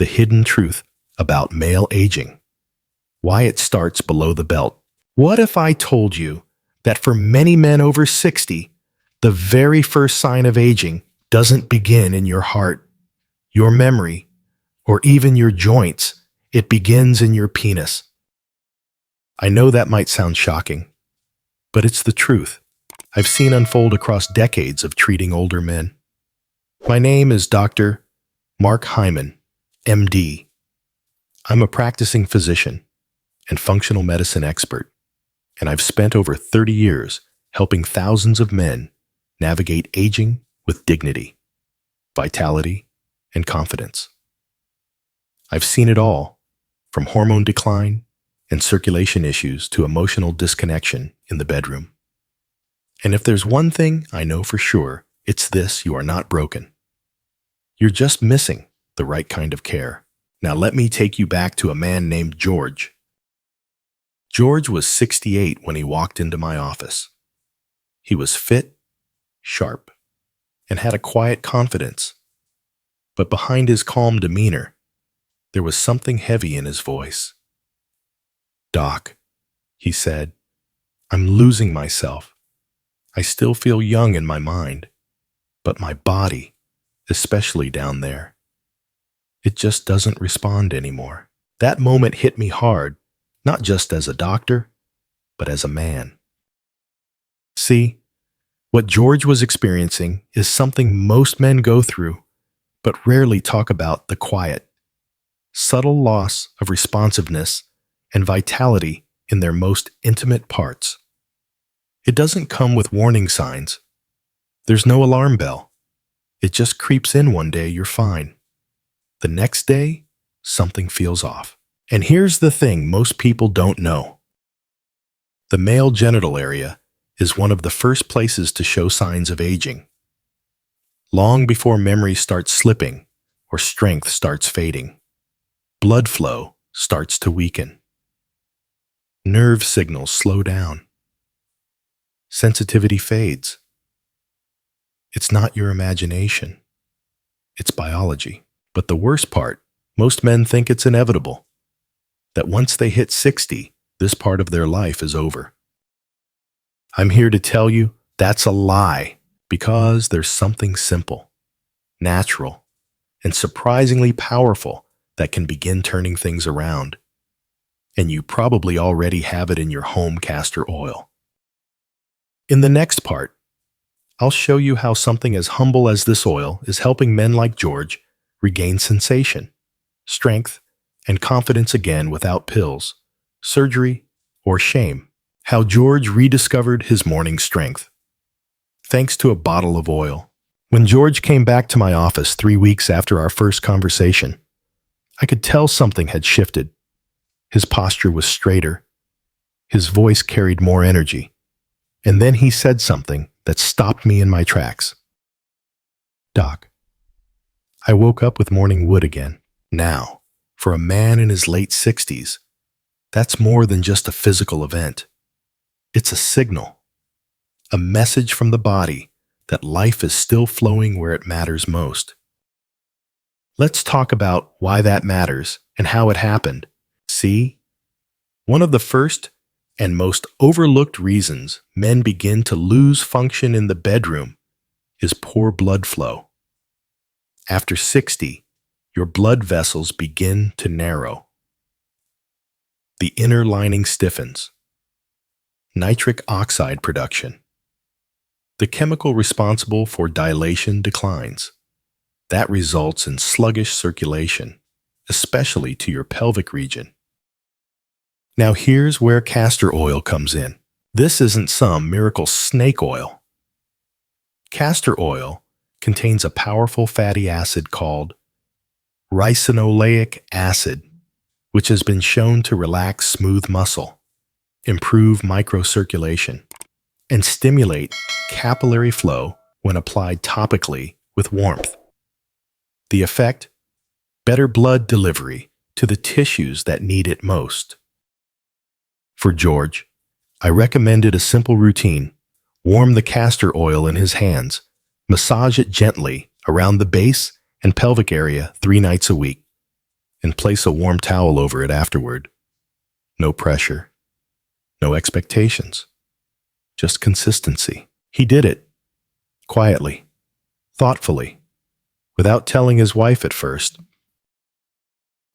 the hidden truth about male aging, why it starts below the belt. What if I told you that for many men over 60, the very first sign of aging doesn't begin in your heart, your memory, or even your joints? It begins in your penis. I know that might sound shocking, but it's the truth I've seen unfold across decades of treating older men. My name is Dr. Mark Hyman, MD. I'm a practicing physician and functional medicine expert, and I've spent over 30 years helping thousands of men navigate aging with dignity, vitality, and confidence. I've seen it all, from hormone decline and circulation issues to emotional disconnection in the bedroom. And if there's one thing I know for sure, it's this: you are not broken. You're just missing the right kind of care. Now let me take you back to a man named George. George was 68 when he walked into my office. He was fit, sharp, and had a quiet confidence. But behind his calm demeanor, there was something heavy in his voice. "Doc," he said, "I'm losing myself. I still feel young in my mind, but my body, especially down there, it just doesn't respond anymore." That moment hit me hard, not just as a doctor, but as a man. See, what George was experiencing is something most men go through, but rarely talk about: the quiet, subtle loss of responsiveness and vitality in their most intimate parts. It doesn't come with warning signs. There's no alarm bell. It just creeps in. One day you're fine. The next day, something feels off. And here's the thing most people don't know. The male genital area is one of the first places to show signs of aging. Long before memory starts slipping or strength starts fading, blood flow starts to weaken. Nerve signals slow down. Sensitivity fades. It's not your imagination. It's biology. But the worst part, most men think it's inevitable, that once they hit 60, this part of their life is over. I'm here to tell you that's a lie, because there's something simple, natural, and surprisingly powerful that can begin turning things around. And you probably already have it in your home: castor oil. In the next part, I'll show you how something as humble as this oil is helping men like George regain sensation, strength, and confidence again without pills, surgery, or shame. How George rediscovered his morning strength, thanks to a bottle of oil. When George came back to my office 3 weeks after our first conversation, I could tell something had shifted. His posture was straighter. His voice carried more energy. And then he said something that stopped me in my tracks. "Doc, I woke up with morning wood again." Now, for a man in his late 60s, that's more than just a physical event. It's a signal, a message from the body that life is still flowing where it matters most. Let's talk about why that matters and how it happened. See, one of the first and most overlooked reasons men begin to lose function in the bedroom is poor blood flow. After 60, your blood vessels begin to narrow. The inner lining stiffens. Nitric oxide production, the chemical responsible for dilation, declines. That results in sluggish circulation, especially to your pelvic region. Now here's where castor oil comes in. This isn't some miracle snake oil. Castor oil contains a powerful fatty acid called ricinoleic acid, which has been shown to relax smooth muscle, improve microcirculation, and stimulate capillary flow when applied topically with warmth. The effect? Better blood delivery to the tissues that need it most. For George, I recommended a simple routine: warm the castor oil in his hands, massage it gently around the base and pelvic area 3 nights a week. and place a warm towel over it afterward. No pressure, no expectations, just consistency. He did it, quietly, thoughtfully, without telling his wife at first.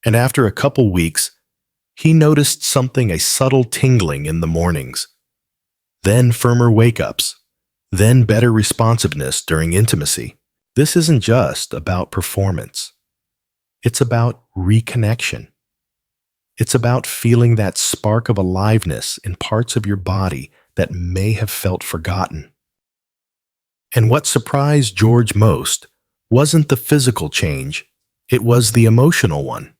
And after a couple weeks, he noticed something, a subtle tingling in the mornings, then firmer wake-ups, then better responsiveness during intimacy. This isn't just about performance. It's about reconnection. It's about feeling that spark of aliveness in parts of your body that may have felt forgotten. And what surprised George most wasn't the physical change, it was the emotional one.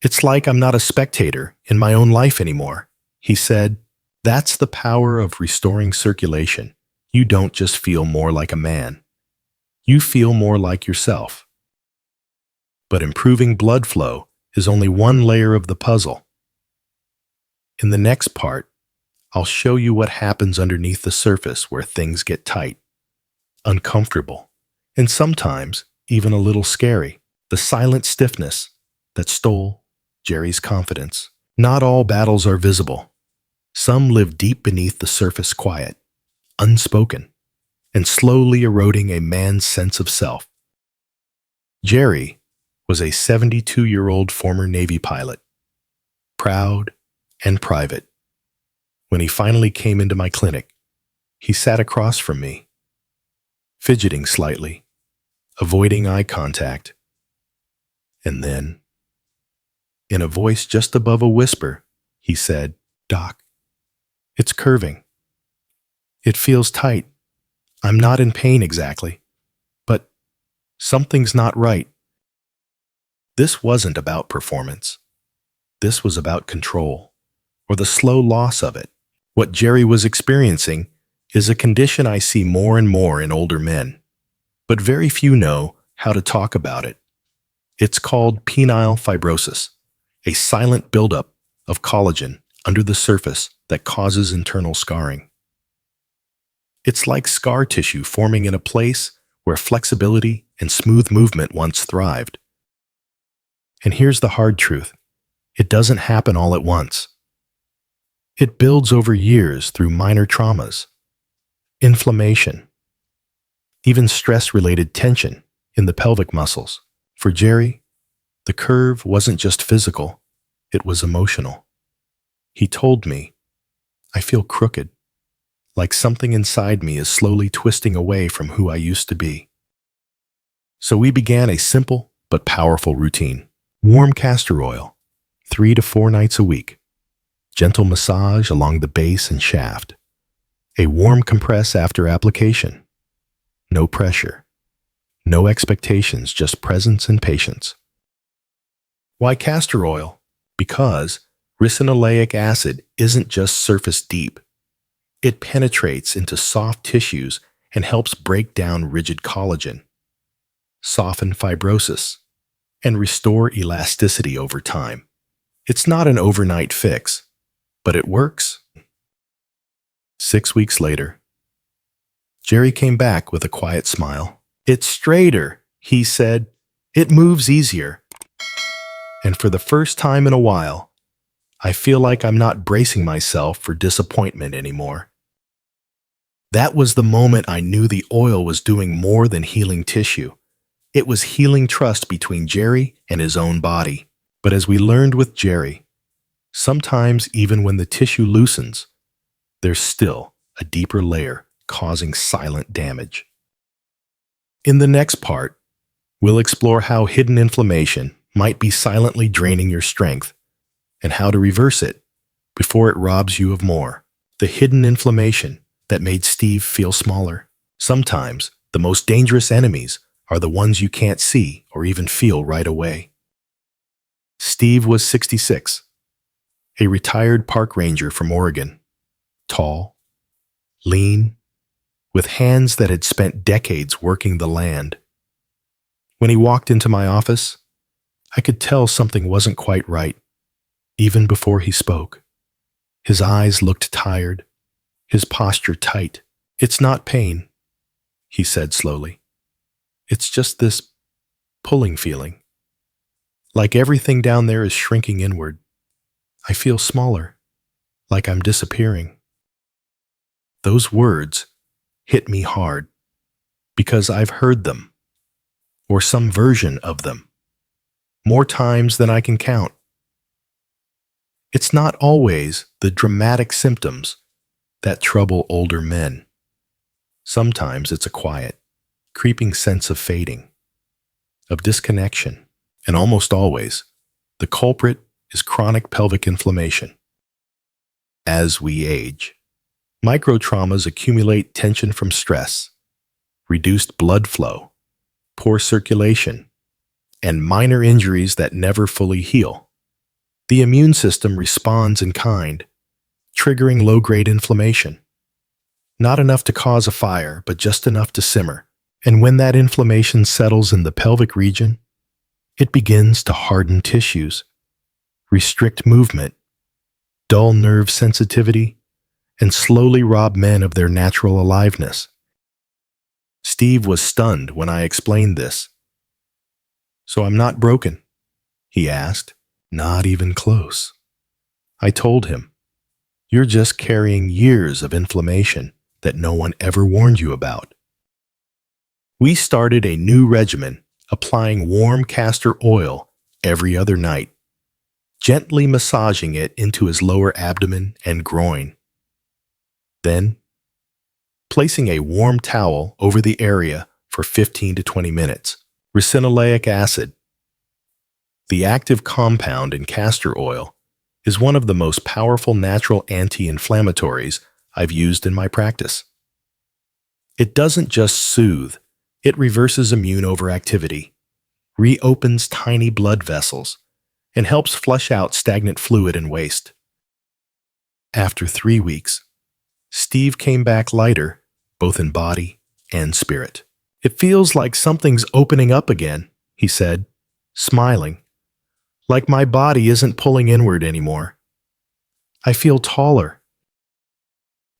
"It's like I'm not a spectator in my own life anymore," he said. "That's the power of restoring circulation. You don't just feel more like a man. You feel more like yourself." But improving blood flow is only one layer of the puzzle. In the next part, I'll show you what happens underneath the surface where things get tight, uncomfortable, and sometimes even a little scary. The silent stiffness that stole Jerry's confidence. Not all battles are visible. Some live deep beneath the surface, quiet, unspoken, and slowly eroding a man's sense of self. Jerry was a 72-year-old former Navy pilot, proud and private. When he finally came into my clinic, he sat across from me, fidgeting slightly, avoiding eye contact. And then, in a voice just above a whisper, he said, "Doc, it's curving. It feels tight. I'm not in pain exactly, but something's not right." This wasn't about performance. This was about control, or the slow loss of it. What Jerry was experiencing is a condition I see more and more in older men, but very few know how to talk about it. It's called penile fibrosis, a silent buildup of collagen under the surface that causes internal scarring. It's like scar tissue forming in a place where flexibility and smooth movement once thrived. And here's the hard truth. It doesn't happen all at once. It builds over years through minor traumas, inflammation, even stress-related tension in the pelvic muscles. For Jerry, the curve wasn't just physical, it was emotional. He told me, "I feel crooked, like something inside me is slowly twisting away from who I used to be." So we began a simple but powerful routine. Warm castor oil, 3 to 4 nights a week. Gentle massage along the base and shaft. A warm compress after application. No pressure. No expectations, just presence and patience. Why castor oil? Because ricinoleic acid isn't just surface deep. It penetrates into soft tissues and helps break down rigid collagen, soften fibrosis, and restore elasticity over time. It's not an overnight fix, but it works. 6 weeks later, Jerry came back with a quiet smile. "It's straighter," he said. "It moves easier. And for the first time in a while, I feel like I'm not bracing myself for disappointment anymore." That was the moment I knew the oil was doing more than healing tissue. It was healing trust between Jerry and his own body. But as we learned with Jerry, sometimes even when the tissue loosens, there's still a deeper layer causing silent damage. In the next part, we'll explore how hidden inflammation might be silently draining your strength and how to reverse it before it robs you of more. The hidden inflammation that made Steve feel smaller. Sometimes the most dangerous enemies are the ones you can't see or even feel right away. Steve was 66, a retired park ranger from Oregon, tall, lean, with hands that had spent decades working the land. When he walked into my office, I could tell something wasn't quite right, even before he spoke. His eyes looked tired, his posture tight. "It's not pain," he said slowly. "It's just this pulling feeling, like everything down there is shrinking inward. I feel smaller, like I'm disappearing. Those words hit me hard because I've heard them, or some version of them, more times than I can count. It's not always the dramatic symptoms that trouble older men. Sometimes it's a quiet, creeping sense of fading, of disconnection, and almost always, the culprit is chronic pelvic inflammation. As we age, microtraumas accumulate tension from stress, reduced blood flow, poor circulation, and minor injuries that never fully heal. The immune system responds in kind, triggering low-grade inflammation. Not enough to cause a fire, but just enough to simmer. And when that inflammation settles in the pelvic region, it begins to harden tissues, restrict movement, dull nerve sensitivity, and slowly rob men of their natural aliveness. Steve was stunned when I explained this. "So I'm not broken?" he asked. "Not even close." I told him, "You're just carrying years of inflammation that no one ever warned you about." We started a new regimen, applying warm castor oil every other night, gently massaging it into his lower abdomen and groin. Then, placing a warm towel over the area for 15 to 20 minutes. Ricinoleic acid, the active compound in castor oil, is one of the most powerful natural anti-inflammatories I've used in my practice. It doesn't just soothe, it reverses immune overactivity, reopens tiny blood vessels, and helps flush out stagnant fluid and waste. After 3 weeks, Steve came back lighter, both in body and spirit. "It feels like something's opening up again," he said, smiling, "like my body isn't pulling inward anymore. I feel taller."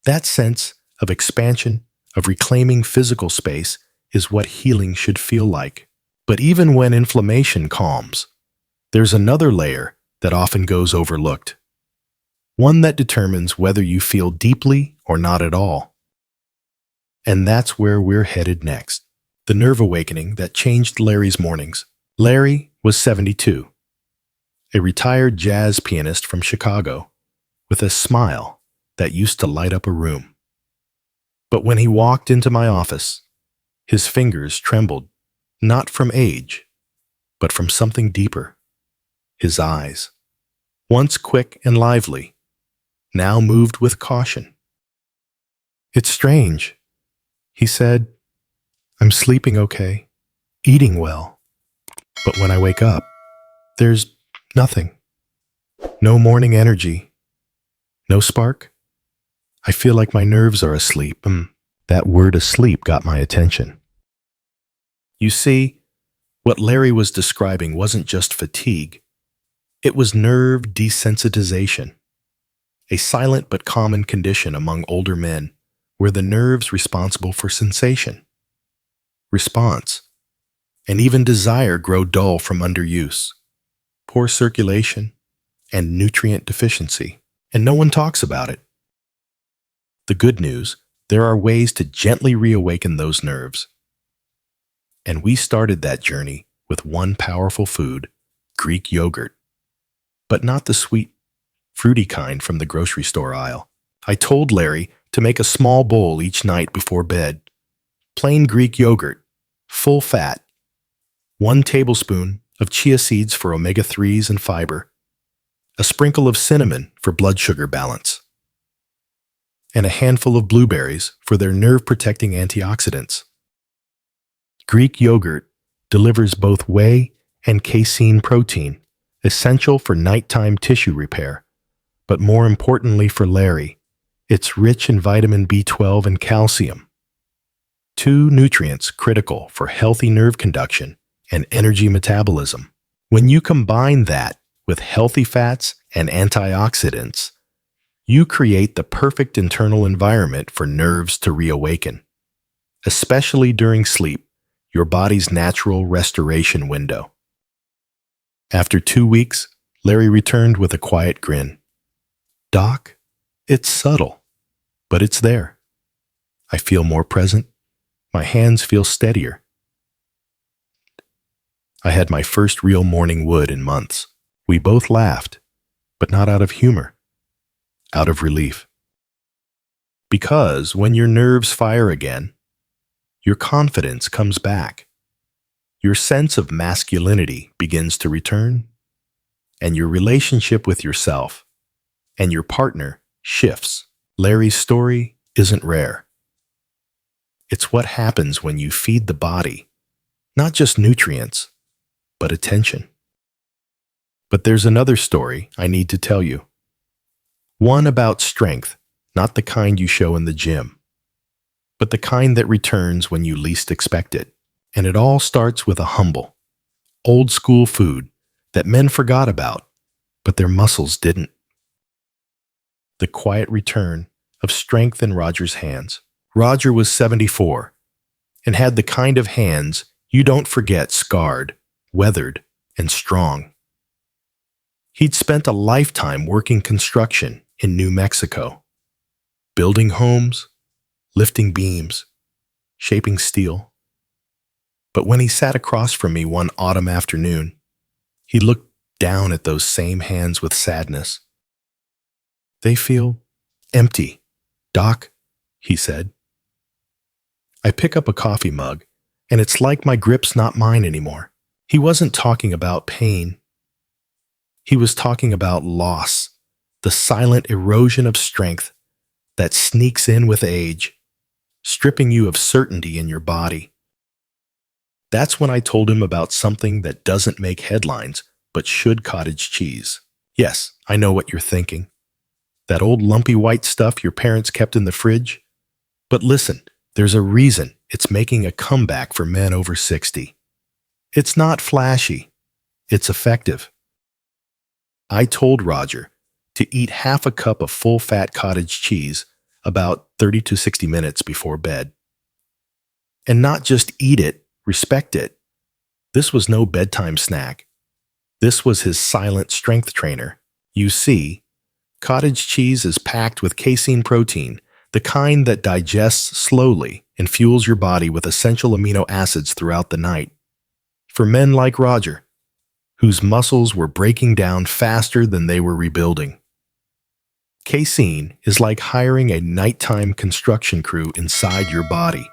That sense of expansion, of reclaiming physical space, is what healing should feel like. But even when inflammation calms, there's another layer that often goes overlooked. One that determines whether you feel deeply or not at all. And that's where we're headed next. The nerve awakening that changed Larry's mornings. Larry was 72, a retired jazz pianist from Chicago, with a smile that used to light up a room. But when he walked into my office, his fingers trembled, not from age, but from something deeper. His eyes, once quick and lively, now moved with caution. "It's strange," he said. "I'm sleeping okay, eating well, but when I wake up, there's nothing. No morning energy, no spark. I feel like my nerves are asleep." That word asleep got my attention. You see, what Larry was describing wasn't just fatigue. It was nerve desensitization, a silent but common condition among older men where the nerves responsible for sensation, response, and even desire grow dull from underuse, poor circulation, and nutrient deficiency, and no one talks about it. The good news, there are ways to gently reawaken those nerves. And we started that journey with one powerful food, Greek yogurt. But not the sweet, fruity kind from the grocery store aisle. I told Larry to make a small bowl each night before bed. Plain Greek yogurt, full fat, 1 tablespoon of chia seeds for omega-3s and fiber, a sprinkle of cinnamon for blood sugar balance, and a handful of blueberries for their nerve-protecting antioxidants. Greek yogurt delivers both whey and casein protein, essential for nighttime tissue repair, but more importantly for Larry, it's rich in vitamin B12 and calcium, 2 nutrients critical for healthy nerve conduction and energy metabolism. When you combine that with healthy fats and antioxidants, you create the perfect internal environment for nerves to reawaken, especially during sleep, your body's natural restoration window. After 2 weeks, Larry returned with a quiet grin. "Doc, it's subtle, but it's there. I feel more present. My hands feel steadier." I had my first real morning wood in months. We both laughed, but not out of humor, out of relief. Because when your nerves fire again, your confidence comes back. Your sense of masculinity begins to return, and your relationship with yourself and your partner shifts. Larry's story isn't rare. It's what happens when you feed the body, not just nutrients, but attention. But there's another story I need to tell you. One about strength, not the kind you show in the gym, but the kind that returns when you least expect it. And it all starts with a humble, old-school food that men forgot about, but their muscles didn't. The quiet return of strength in Roger's hands. Roger was 74 and had the kind of hands you don't forget, scarred, weathered, and strong. He'd spent a lifetime working construction in New Mexico, building homes, lifting beams, shaping steel. But when he sat across from me one autumn afternoon, he looked down at those same hands with sadness. "They feel empty, Doc," he said. I pick up a coffee mug, and it's like my grip's not mine anymore. He wasn't talking about pain. He was talking about loss, the silent erosion of strength that sneaks in with age, stripping you of certainty in your body. That's when I told him about something that doesn't make headlines, but should: cottage cheese. Yes, I know what you're thinking. That old lumpy white stuff your parents kept in the fridge? But listen, there's a reason it's making a comeback for men over 60. It's not flashy. It's effective. I told Roger to eat half a cup of full-fat cottage cheese about 30 to 60 minutes before bed. And not just eat it, respect it. This was no bedtime snack. This was his silent strength trainer. You see, cottage cheese is packed with casein protein, the kind that digests slowly and fuels your body with essential amino acids throughout the night. For men like Roger, whose muscles were breaking down faster than they were rebuilding. Casein is like hiring a nighttime construction crew inside your body.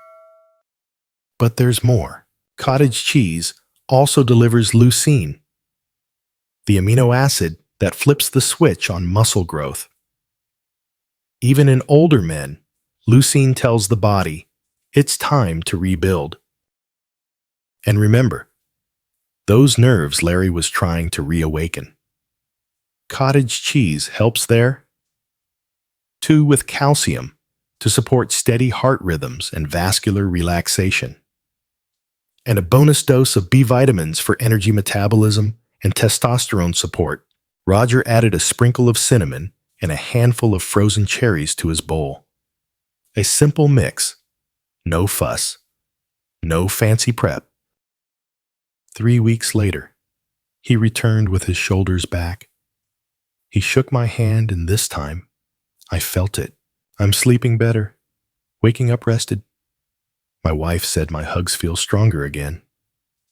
But there's more. Cottage cheese also delivers leucine, the amino acid that flips the switch on muscle growth. Even in older men, leucine tells the body it's time to rebuild. And remember, those nerves Larry was trying to reawaken. Cottage cheese helps there, too, with calcium to support steady heart rhythms and vascular relaxation. And a bonus dose of B vitamins for energy metabolism and testosterone support. Roger added a sprinkle of cinnamon and a handful of frozen cherries to his bowl. A simple mix, no fuss, no fancy prep. 3 weeks later, he returned with his shoulders back. He shook my hand, and this time, I felt it. "I'm sleeping better, waking up rested." My wife said my hugs feel stronger again.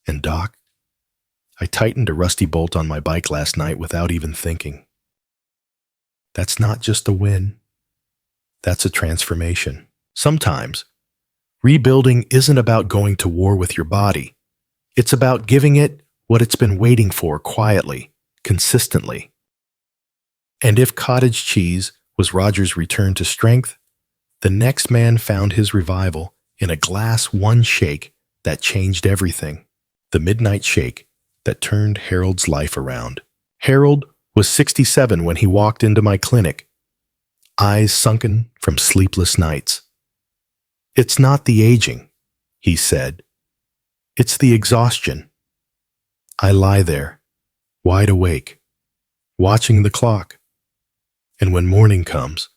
And Doc, I tightened a rusty bolt on my bike last night without even thinking. That's not just a win. That's a transformation. Sometimes, rebuilding isn't about going to war with your body. It's about giving it what it's been waiting for quietly, consistently. And if cottage cheese was Roger's return to strength, the next man found his revival in a glass one shake that changed everything. The midnight shake that turned Harold's life around. Harold was 67 when he walked into my clinic, eyes sunken from sleepless nights. "It's not the aging," he said. "It's the exhaustion." I lie there, wide awake, watching the clock. And when morning comes,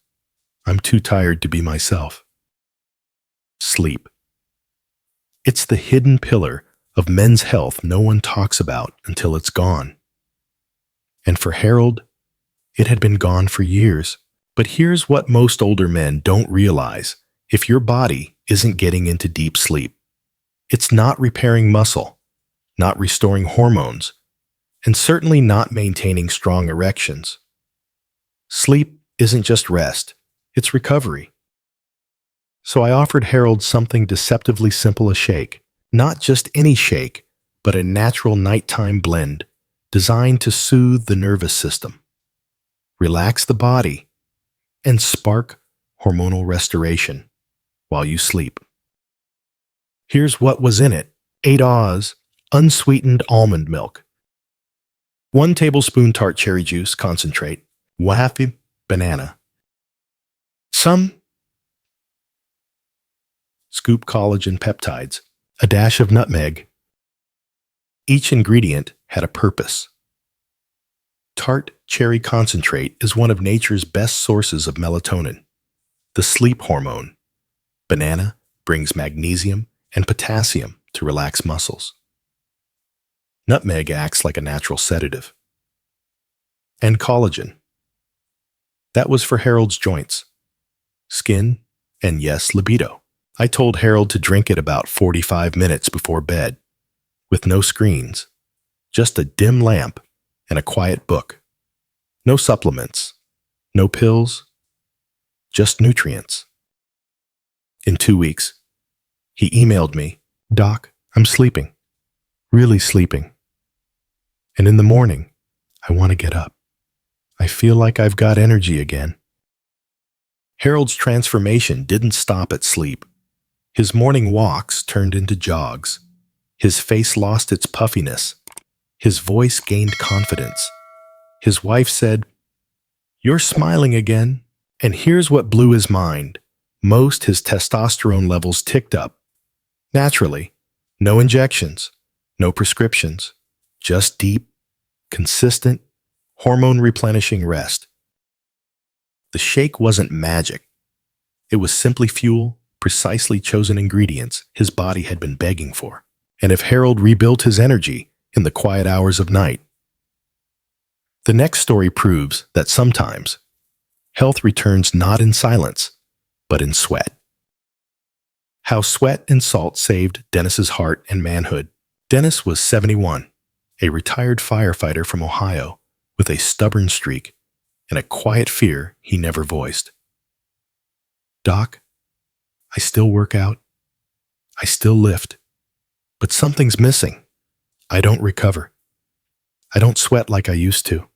I'm too tired to be myself. Sleep. It's the hidden pillar of men's health no one talks about until it's gone. And for Harold, it had been gone for years. But here's what most older men don't realize. If your body isn't getting into deep sleep, it's not repairing muscle, not restoring hormones, and certainly not maintaining strong erections. Sleep isn't just rest, it's recovery. So I offered Harold something deceptively simple, a shake. Not just any shake, but a natural nighttime blend designed to soothe the nervous system, relax the body, and spark hormonal restoration while you sleep. Here's what was in it. 8 Oz unsweetened almond milk, 1 tablespoon tart cherry juice concentrate, 1/2 banana, some scoop collagen peptides, a dash of nutmeg. Each ingredient had a purpose. Tart cherry concentrate is one of nature's best sources of melatonin, the sleep hormone. Banana brings magnesium and potassium to relax muscles. Nutmeg acts like a natural sedative. And collagen. That was for Harold's joints, skin, and yes, libido. I told Harold to drink it about 45 minutes before bed, with no screens, just a dim lamp and a quiet book. No supplements, no pills, just nutrients. In 2 weeks, he emailed me, "Doc, I'm sleeping, really sleeping. And in the morning, I want to get up. I feel like I've got energy again." Harold's transformation didn't stop at sleep. His morning walks turned into jogs. His face lost its puffiness. His voice gained confidence. His wife said, "You're smiling again." And here's what blew his mind. Most his testosterone levels ticked up. Naturally, no injections, no prescriptions, just deep, consistent, hormone-replenishing rest. The shake wasn't magic. It was simply fuel, precisely chosen ingredients his body had been begging for. And if Harold rebuilt his energy in the quiet hours of night. The next story proves that sometimes health returns not in silence, but in sweat. How sweat and salt saved Dennis's heart and manhood. Dennis was 71, a retired firefighter from Ohio with a stubborn streak and a quiet fear he never voiced. "Doc, I still work out. I still lift. But something's missing. I don't recover. I don't sweat like I used to.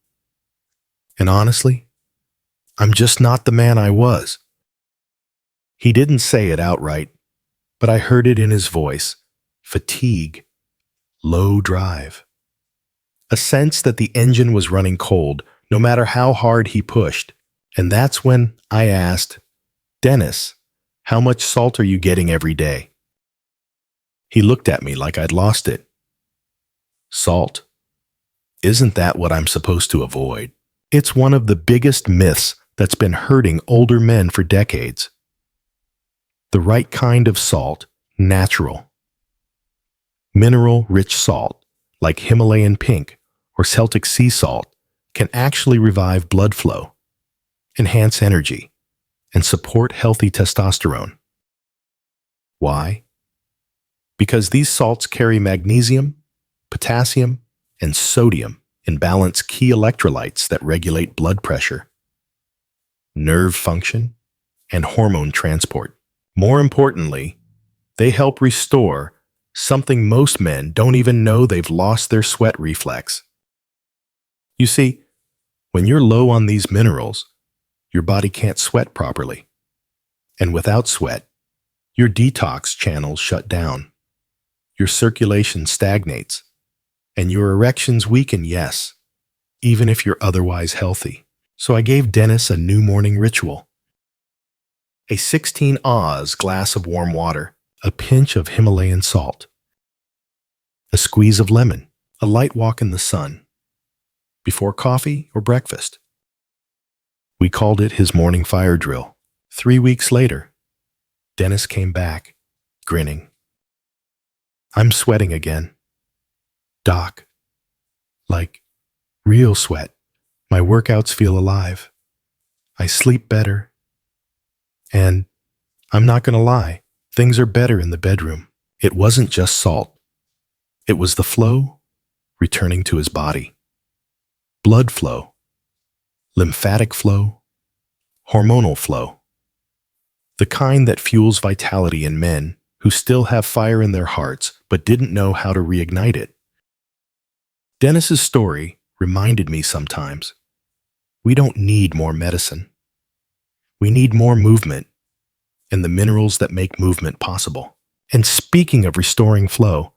And honestly, I'm just not the man I was." He didn't say it outright, but I heard it in his voice. Fatigue. Low drive. A sense that the engine was running cold, no matter how hard he pushed. And that's when I asked, "Dennis, how much salt are you getting every day?" He looked at me like I'd lost it. "Salt? Isn't that what I'm supposed to avoid?" It's one of the biggest myths that's been hurting older men for decades. The right kind of salt, natural. Mineral-rich salt, like Himalayan pink or Celtic sea salt, can actually revive blood flow, enhance energy, and support healthy testosterone. Why? Because these salts carry magnesium, potassium, and sodium and balance key electrolytes that regulate blood pressure, nerve function, and hormone transport. More importantly, they help restore something most men don't even know they've lost: their sweat reflex. You see, when you're low on these minerals, your body can't sweat properly. And without sweat, your detox channels shut down, your circulation stagnates, and your erections weaken, yes, even if you're otherwise healthy. So I gave Dennis a new morning ritual. A 16 Oz glass of warm water, a pinch of Himalayan salt, a squeeze of lemon, a light walk in the sun, before coffee or breakfast. We called it his morning fire drill. 3 weeks later, Dennis came back, grinning. "I'm sweating again. Doc, like real sweat." My workouts feel alive. I sleep better. And I'm not going to lie, things are better in the bedroom. It wasn't just salt. It was the flow returning to his body. Blood flow, lymphatic flow, hormonal flow. The kind that fuels vitality in men who still have fire in their hearts but didn't know how to reignite it. Dennis's story reminded me sometimes, we don't need more medicine. We need more movement and the minerals that make movement possible. And speaking of restoring flow,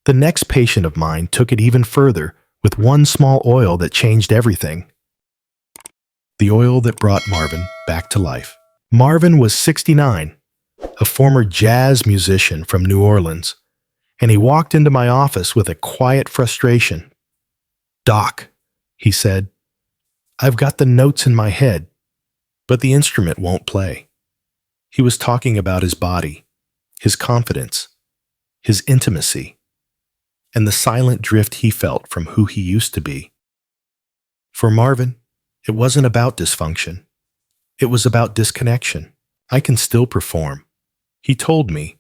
the next patient of mine took it even further with one small oil that changed everything. The oil that brought Marvin back to life. Marvin was 69, a former jazz musician from New Orleans, and he walked into my office with a quiet frustration. "Doc," he said, "I've got the notes in my head, but the instrument won't play." He was talking about his body, his confidence, his intimacy, and the silent drift he felt from who he used to be. For Marvin, it wasn't about dysfunction. It was about disconnection. "I can still perform," he told me,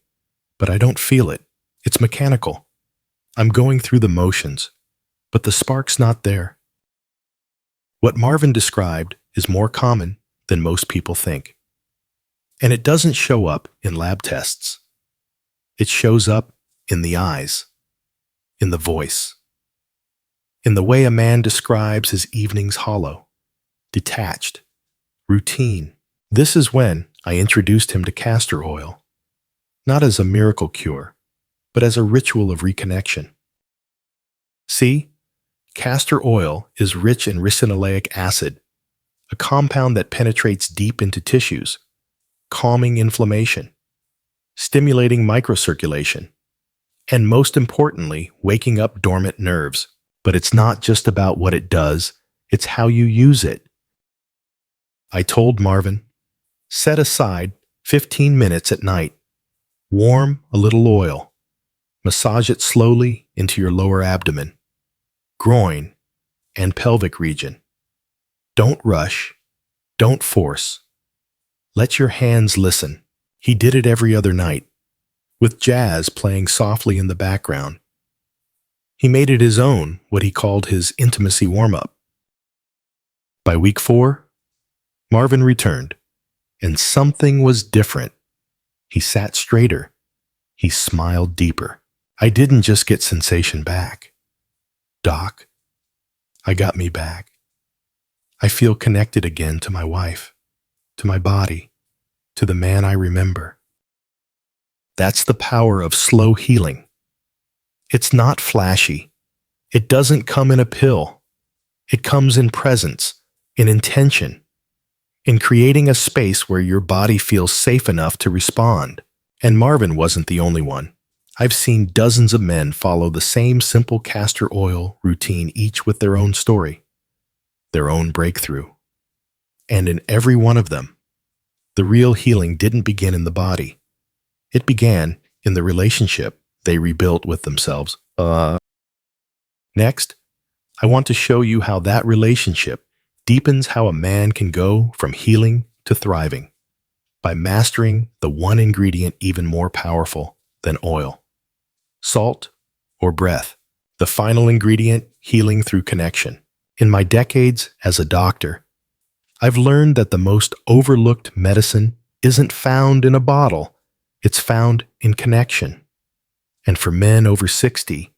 "but I don't feel it. It's mechanical. I'm going through the motions, but the spark's not there." What Marvin described is more common than most people think. And it doesn't show up in lab tests. It shows up in the eyes, in the voice, in the way a man describes his evenings hollow, detached, routine. This is when I introduced him to castor oil, not as a miracle cure, but as a ritual of reconnection. See, castor oil is rich in ricinoleic acid, a compound that penetrates deep into tissues, calming inflammation, stimulating microcirculation, and most importantly, waking up dormant nerves. But it's not just about what it does, it's how you use it. I told Marvin, set aside 15 minutes at night, warm a little oil, massage it slowly into your lower abdomen, groin, and pelvic region. Don't rush, don't force. Let your hands listen. He did it every other night, with jazz playing softly in the background. He made it his own, what he called his intimacy warm-up. By week 4, Marvin returned, and something was different. He sat straighter. He smiled deeper. I didn't just get sensation back. "Doc, I got me back. I feel connected again to my wife, to my body, to the man I remember." That's the power of slow healing. It's not flashy. It doesn't come in a pill. It comes in presence, in intention, in creating a space where your body feels safe enough to respond. And Marvin wasn't the only one. I've seen dozens of men follow the same simple castor oil routine, each with their own story, their own breakthrough. And in every one of them, the real healing didn't begin in the body. It began in the relationship they rebuilt with themselves. Next, I want to show you how that relationship deepens how a man can go from healing to thriving by mastering the one ingredient even more powerful than oil: salt or breath. The final ingredient, healing through connection. In my decades as a doctor, I've learned that the most overlooked medicine isn't found in a bottle, it's found in connection. And for men over 60,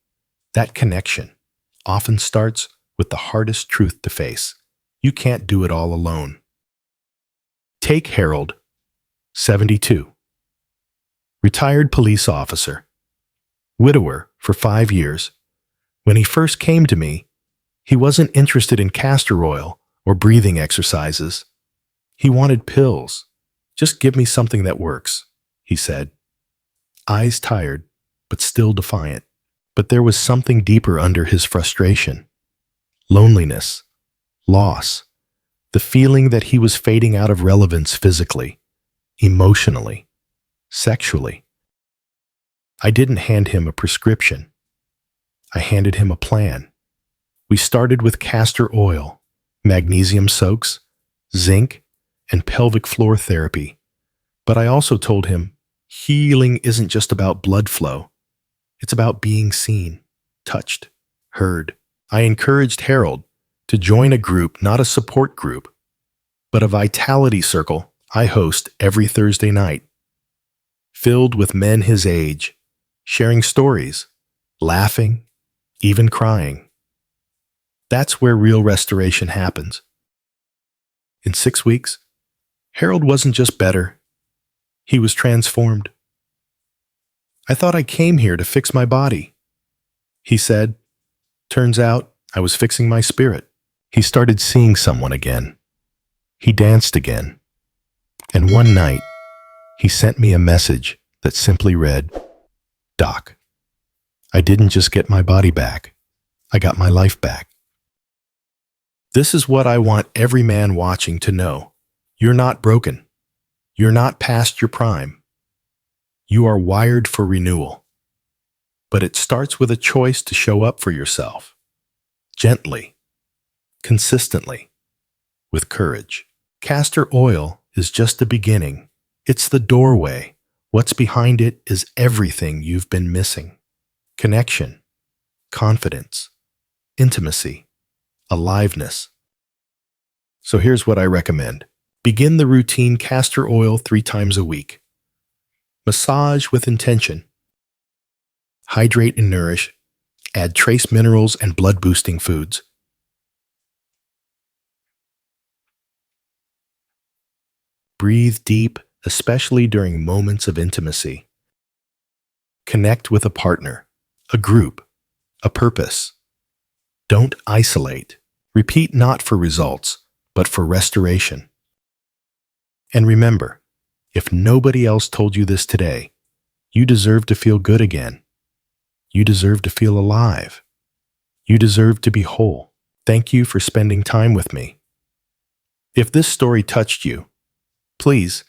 that connection often starts with the hardest truth to face. You can't do it all alone. Take Harold, 72. Retired police officer. Widower for 5 years. When he first came to me, he wasn't interested in castor oil or breathing exercises. He wanted pills. "Just give me something that works," he said. Eyes tired, but still defiant. But there was something deeper under his frustration. Loneliness, loss, the feeling that he was fading out of relevance physically, emotionally, sexually. I didn't hand him a prescription. I handed him a plan. We started with castor oil, magnesium soaks, zinc, and pelvic floor therapy. But I also told him healing isn't just about blood flow. It's about being seen, touched, heard. I encouraged Harold to join a group, not a support group, but a vitality circle I host every Thursday night, filled with men his age, sharing stories, laughing, even crying. That's where real restoration happens. In 6 weeks, Harold wasn't just better, he was transformed. I thought I came here to fix my body, he said. Turns out I was fixing my spirit. He started seeing someone again. He danced again. And one night, he sent me a message that simply read, "Doc, I didn't just get my body back, I got my life back." This is what I want every man watching to know. You're not broken. You're not past your prime. You are wired for renewal. But it starts with a choice to show up for yourself. Gently, consistently, with courage. Castor oil is just the beginning. It's the doorway. What's behind it is everything you've been missing. Connection, confidence, intimacy, aliveness. So here's what I recommend. Begin the routine castor oil 3 times a week. Massage with intention. Hydrate and nourish. Add trace minerals and blood-boosting foods. Breathe deep, especially during moments of intimacy. Connect with a partner, a group, a purpose. Don't isolate. Repeat not for results, but for restoration. And remember, if nobody else told you this today, you deserve to feel good again. You deserve to feel alive. You deserve to be whole. Thank you for spending time with me. If this story touched you, please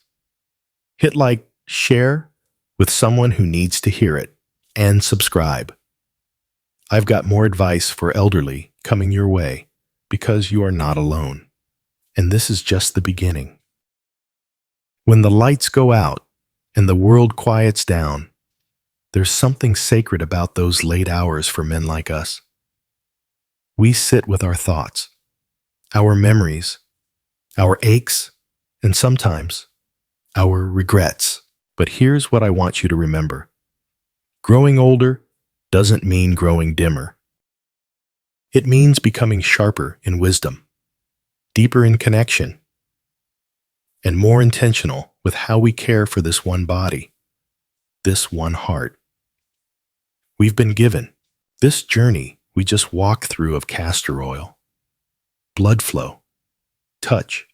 hit like, share with someone who needs to hear it, and subscribe. I've got more advice for elderly coming your way because you are not alone. And this is just the beginning. When the lights go out and the world quiets down, there's something sacred about those late hours for men like us. We sit with our thoughts, our memories, our aches, and sometimes our regrets. But here's what I want you to remember. Growing older doesn't mean growing dimmer. It means becoming sharper in wisdom, deeper in connection, and more intentional with how we care for this one body, this one heart. We've been given this journey we just walked through of castor oil, blood flow, touch,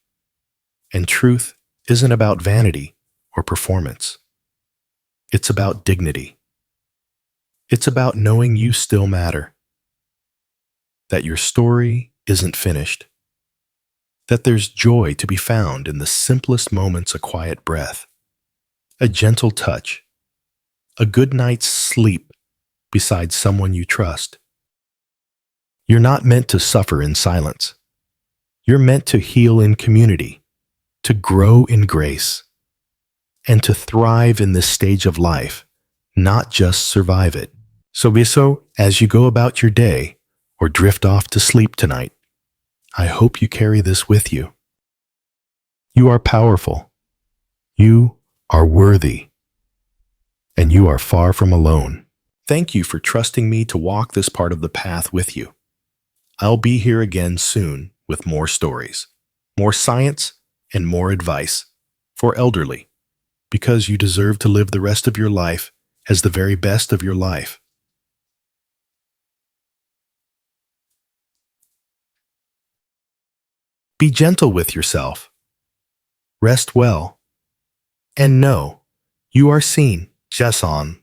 and truth isn't about vanity or performance. It's about dignity. It's about knowing you still matter, that your story isn't finished, that there's joy to be found in the simplest moments: a quiet breath, a gentle touch, a good night's sleep beside someone you trust. You're not meant to suffer in silence. You're meant to heal in community, to grow in grace, and to thrive in this stage of life, not just survive it. So as you go about your day or drift off to sleep tonight, I hope you carry this with you. You are powerful. You are worthy. And you are far from alone. Thank you for trusting me to walk this part of the path with you. I'll be here again soon with more stories, more science, and more advice for elderly, because you deserve to live the rest of your life as the very best of your life. Be gentle with yourself. Rest well. And know you are seen. Just on.